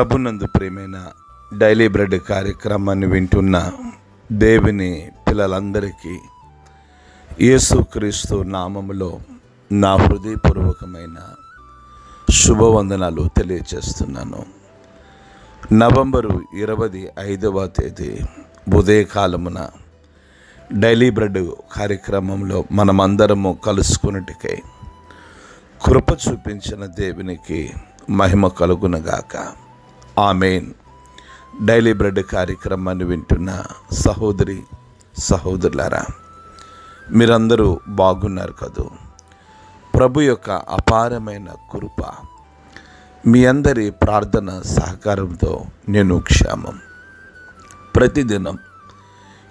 ప్రభునందు ప్రియమైన daily bread కార్యక్రమాన్ని వింటున్న దేవుని పిల్లలందరికీ యేసుక్రీస్తు నామములో నా హృదయపూర్వకమైన శుభవందనాలు తెలియజేస్తున్నాను. నవంబరు 25వ తేదీ ఉదయకాలమున డైలీ బ్రెడ్ కార్యక్రమంలో మనమందరము కలుసుకున్నట్టుకై కృప చూపించిన దేవునికి మహిమ కలుగునగాక. ఆమేన్. డైలీ బ్రెడ్ కార్యక్రమాన్ని వింటున్న సహోదరి సహోదరులారా, మీరందరూ బాగున్నారు కదూ? ప్రభు యొక్క అపారమైన కృప మీ అందరి ప్రార్థన సహకారంతో నేను క్షేమం. ప్రతిదినం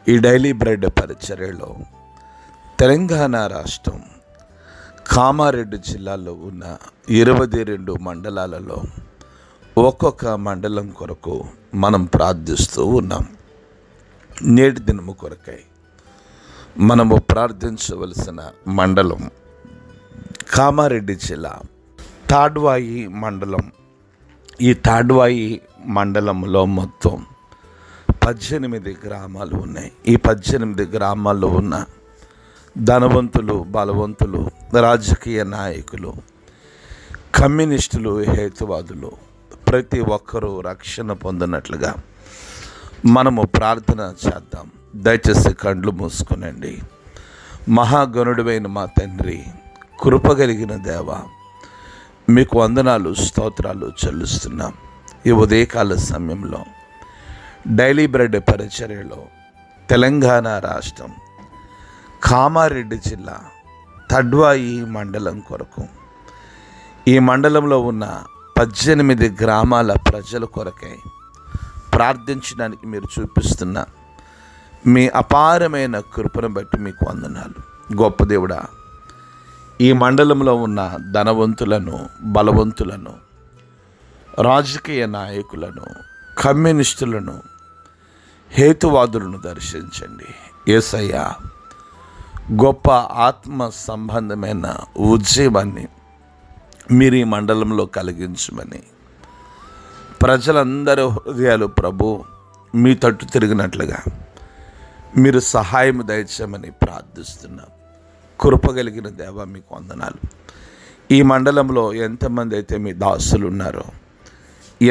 ఈ డైలీ బ్రెడ్ పరిచర్యలో తెలంగాణ రాష్ట్రం కామారెడ్డి జిల్లాలో ఉన్న 22 మండలాలలో ఒక్కొక్క మండలం కొరకు మనం ప్రార్థిస్తూ ఉన్నాం. నేటి దినము కొరకై మనము ప్రార్థించవలసిన మండలం కామారెడ్డి జిల్లా తాడ్వాయి మండలం. ఈ తాడ్వాయి మండలంలో మొత్తం 18 గ్రామాలు ఉన్నాయి. ఈ 18 గ్రామాల్లో ఉన్న ధనవంతులు, బలవంతులు, రాజకీయ నాయకులు, కమ్యూనిస్టులు, హేతువాదులు ప్రతి ఒక్కరూ రక్షణ పొందినట్లుగా మనము ప్రార్థన చేద్దాం. దయచేసి కండ్లు మూసుకునండి. మహాగణుడైన మా తండ్రి, కృపగలిగిన దేవ, మీకు వందనాలు, స్తోత్రాలు చెల్లిస్తున్నాం. ఈ ఉదయకాల సమయంలో డైలీ బ్రెడ్ పరిచర్యలో తెలంగాణ రాష్ట్రం కామారెడ్డి జిల్లా తాడ్వాయి మండలం కొరకు, ఈ మండలంలో ఉన్న 18 గ్రామాల ప్రజల కొరకై ప్రార్థించడానికి మీరు చూపిస్తున్న మీ అపారమైన కృపను బట్టి మీకు వందనాలు. గొప్ప దేవుడా, ఈ మండలంలో ఉన్న ధనవంతులను, బలవంతులను, రాజకీయ నాయకులను, కమ్యూనిస్టులను, హేతువాదులను దర్శించండి. యేసయ్యా, గొప్ప ఆత్మ సంబంధమైన ఉద్యమాన్ని మీరు ఈ మండలంలో కలిగించమని, ప్రజలందరూ హృదయాలు ప్రభు మీ తట్టు తిరిగినట్లుగా మీరు సహాయం దయచేయమని ప్రార్థిస్తున్నాం. కృపగలిగిన దేవ, మీకు వందనాలు. ఈ మండలంలో ఎంతమంది అయితే మీ దాసులు ఉన్నారో,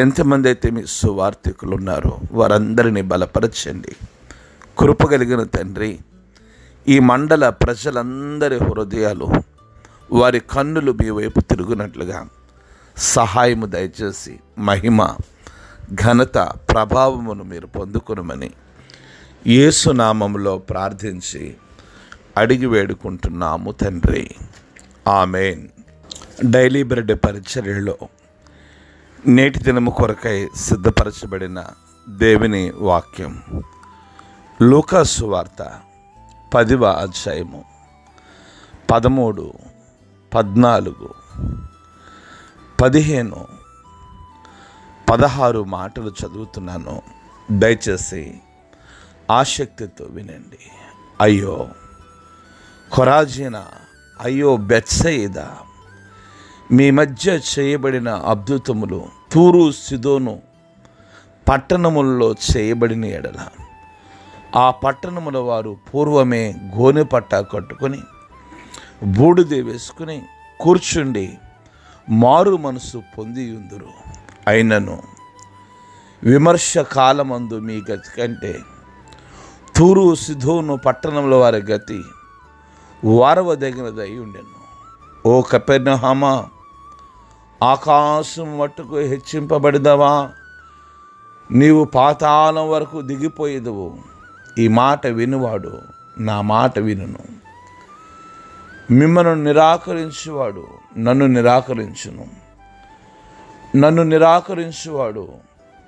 ఎంతమంది అయితే మీ సువార్థికులు ఉన్నారో వారందరినీ బలపరచండి. కృపగలిగిన తండ్రి, ఈ మండల ప్రజలందరి హృదయాలు, వారి కన్నులు మీ వైపు తిరుగునట్లుగా సహాయము దయచేసి మహిమ, ఘనత, ప్రభావమును మీరు పొందుకొనమని యేసు నామములో ప్రార్థించి అడిగి వేడుకుంటున్నాము తండ్రి. ఆమేన్. డైలీ బ్రెడ్ పరిచర్యలో నేటి దినము కొరకై సిద్ధపరచబడిన దేవుని వాక్యం లూకా సువార్త 10వ అధ్యాయము 13, 14, 15, 16 మాటలు చదువుతున్నాను. దయచేసి ఆసక్తితో వినండి. అయ్యో ఖొరాజీనా, అయ్యో బెత్సయిదా, మీ మధ్య చేయబడిన అద్భుతములు తూరు, సిదోను పట్టణములలో చేయబడిన ఎడల ఆ పట్టణముల వారు పూర్వమే గోనె పట్ట కట్టుకొని బూడిద వేసుకుని కూర్చుండి మారు మనసు పొందియుందురు. అయినను విమర్శ కాలమందు మీ గతి కంటే తూరు, సిదోను పట్టణంలో వారి గతి వారవదగినదై ఉండెను. ఓ కపెర్నహూమా, ఆకాశం మట్టుకు హెచ్చింపబడిదవా, నీవు పాతాళం వరకు దిగిపోయేదవు. ఈ మాట వినువాడు నా మాట వినును. మిమ్మను నిరాకరించువాడు నన్ను నిరాకరించును. నన్ను నిరాకరించువాడు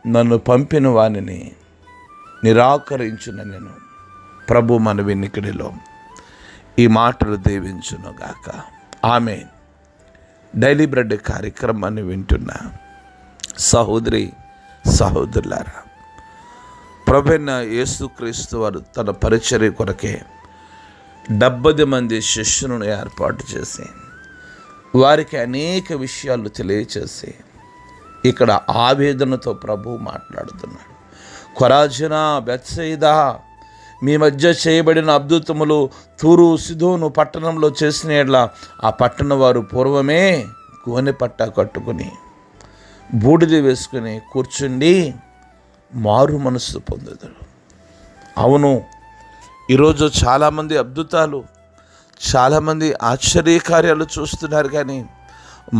నన్ను పంపిన వానిని నిరాకరించును. నేను ప్రభు మన వినికిడిలో ఈ మాటలు దీవించునుగాక. ఆమేన్. డైలీ బ్రెడ్ కార్యక్రమాన్ని వింటున్న సహోదరి సహోదరులారా, ప్రభువైన యేసుక్రీస్తు వారు తన పరిచర్య కొరకే 70 మంది శిష్యులను ఏర్పాటు చేసి వారికి అనేక విషయాలు తెలియచేసి ఇక్కడ ఆవేదనతో ప్రభువు మాట్లాడుతున్నాడు. కొరాజిన, బెత్సయిదా, మీ మధ్య చేయబడిన అద్భుతములు తూరు సిదోను పట్టణంలో చేసిన యెడల ఆ పట్టణ వారు పూర్వమే గోనె పట్ట కట్టుకుని బూడిద వేసుకుని కూర్చుండి మారు మనస్సు పొందుతారు. అవును, ఈరోజు చాలామంది అద్భుతాలు, చాలామంది ఆశ్చర్యకార్యాలు చూస్తున్నారు, కానీ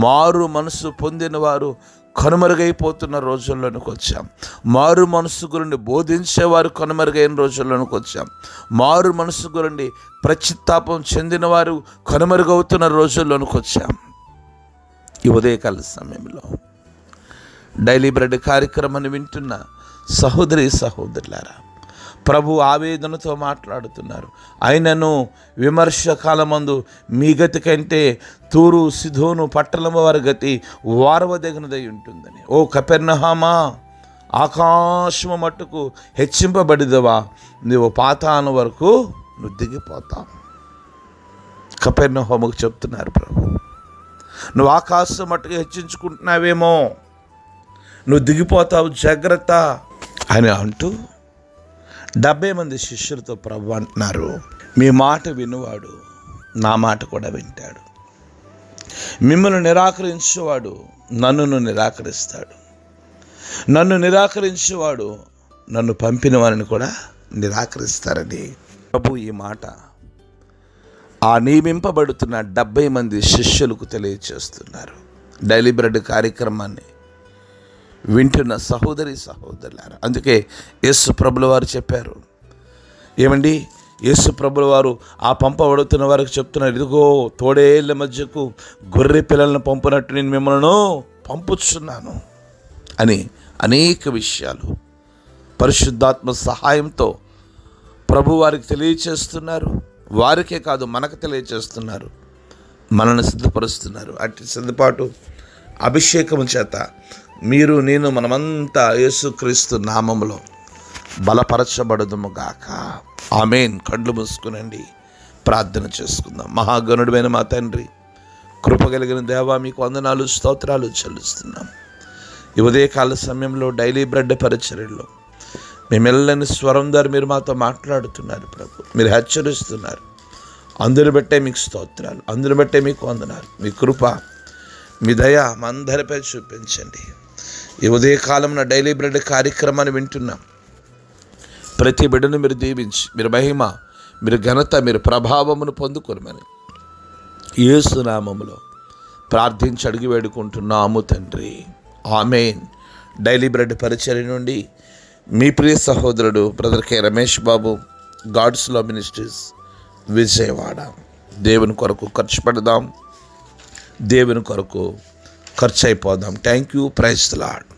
మారు మనసు పొందిన వారు కనుమరుగైపోతున్న రోజుల్లోనికి వచ్చాం. మారు మనసు గురించి బోధించేవారు కనుమరుగైన రోజుల్లోనికి వచ్చాం. మారు మనసు గురించి ప్రచిత్తాపం చెందిన వారు కనుమరుగవుతున్న రోజుల్లోనికి వచ్చాం. ఈ ఉదయకాల సమయంలో డైలీ బ్రెడ్ కార్యక్రమాన్ని వింటున్న సహోదరి సహోదరులారా, ప్రభు ఆవేదనతో మాట్లాడుతున్నారు. అయినను విమర్శ కాలమందు మీ గతి కంటే తూరు సిదోను పట్టణం వారి గతి వారవదగినదై ఉంటుందని. ఓ కపెర్నహూమా, ఆకాశము మట్టుకు హెచ్చింపబడిదవా, నువ్వు పాతాళం వరకు నువ్వు దిగిపోతావు. కపెర్నహూముకు చెప్తున్నారు ప్రభు, నువ్వు ఆకాశం మట్టుకు హెచ్చించుకుంటున్నావేమో, నువ్వు దిగిపోతావు, జాగ్రత్త అని అంటూ 70 మంది శిష్యులతో ప్రభు అంటున్నారు, మీ మాట వినువాడు నా మాట కూడా వింటాడు. మిమ్మల్ని నిరాకరించేవాడు నన్నును నిరాకరిస్తాడు. నన్ను నిరాకరించేవాడు నన్ను పంపిన వారిని కూడా నిరాకరిస్తారని ప్రభు ఈ మాట ఆ నియమింపబడుతున్న 70 మంది శిష్యులకు తెలియచేస్తున్నారు. డైలీ బ్రెడ్ కార్యక్రమాన్ని వింటున్న సహోదరి సహోదరులారా, అందుకే యేసు ప్రభుల వారు చెప్పారు, ఏమండి, యేసు ప్రభుల వారు ఆ పంపబడుతున్న వారికి చెప్తున్నారు, ఇదిగో తోడేళ్ల మధ్యకు గొర్రె పిల్లలను పంపునట్టు నేను మిమ్మల్ని పంపుచున్నాను అని అనేక విషయాలు పరిశుద్ధాత్మ సహాయంతో ప్రభు వారికి తెలియచేస్తున్నారు. వారికే కాదు, మనకు తెలియచేస్తున్నారు, మనల్ని సిద్ధపరుస్తున్నారు. అట్టి సిద్ధపాటు అభిషేకం చేత మీరు నేను మనమంతా యేసుక్రీస్తు నామములో బలపరచబడదుము గాక. ఆమేన్. కళ్ళు మూసుకునండి, ప్రార్థన చేసుకుందాం. మహాగణుడైన మా తండ్రి, కృప కలిగిన దేవా, మీకు వందనాలు స్తోత్రాలు చెల్లిస్తున్నాం. ఈ ఉదయకాల సమయంలో డైలీ బ్రెడ్ పరిచర్యలో మీ మెల్లని స్వరం ద్వారా మీరు మాతో మాట్లాడుతున్నారు ప్రభు, మీరు హెచ్చరిస్తున్నారు. అందుని బట్టే మీకు స్తోత్రాలు, అందుని బట్టే మీకు వందనాలు. మీ కృప, మీ దయ మా అందరిపై చూపించండి. ఈ ఉదయకాలంలో డైలీ బ్రెడ్ కార్యక్రమాన్ని వింటున్నాం. ప్రతి బిడ్డను మీరు దీవించి, మీరు మహిమ, మీరు ఘనత, మీరు ప్రభావమును పొందుకొనమని యేసు నామములో ప్రార్థించి అడిగి వేడుకుంటున్నాము తండ్రి. ఆమేన్. డైలీ బ్రెడ్ పరిచర్య నుండి మీ ప్రియ సహోదరుడు brother K Ramesh Babu, God's Love Ministries, Vijayawada. దేవుని కొరకు ఖర్చు పెడదాం, దేవుని కొరకు ఖర్చు అయిపోదాం. Thank you. Praise the lord.